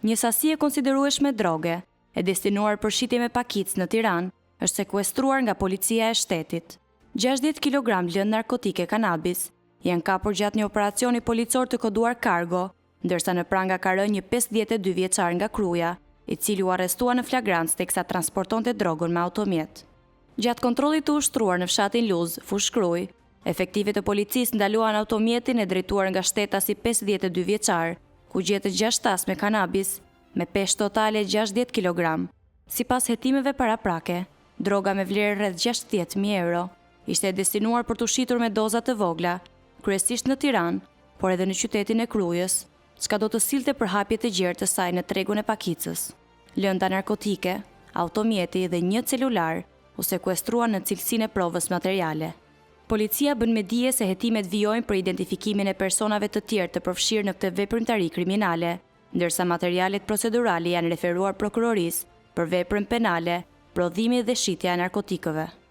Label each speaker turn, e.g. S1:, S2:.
S1: Një sasi e konsiderueshme droge, e destinuar për shitje me pakicë në Tiranë, është sekuestruar nga policia e shtetit. 60 kg lëndë narkotike kanabis janë kapur gjatë një operacioni policor të koduar Kargo, ndërsa në pranga ka rënë një 52 vjeçar nga Kruja, i cili u arrestua në flagrancë teksa transportonte drogën me automjet. Gjatë kontrollit të ushtruar në fshatin Luz, Fushë Kruj, efektivet e policisë ndaluan automjetin e drejtuar nga shtetasi 52 vjeçar, ku gjetët 6 tas me kanabis, me peshë totale 60 kg. Sipas hetimeve paraprake, droga me vlerë rreth 60.000 euro ishte destinuar për të shitur me doza të vogla, kryesisht në Tiranë, por edhe në qytetin e Krujës, çka do të sillte përhapje të gjerë të saj në tregun e pakicës. Lënda narkotike, automjeti dhe një celular u sekuestruan në cilësinë e provës materiale. Policia bën me dije se hetimet vijojnë për identifikimin e personave të tjerë të përfshirë në këtë veprimtari kriminale, ndërsa materialet procedurale janë referuar prokurorisë për veprën penale, prodhimi dhe shitja e narkotikëve.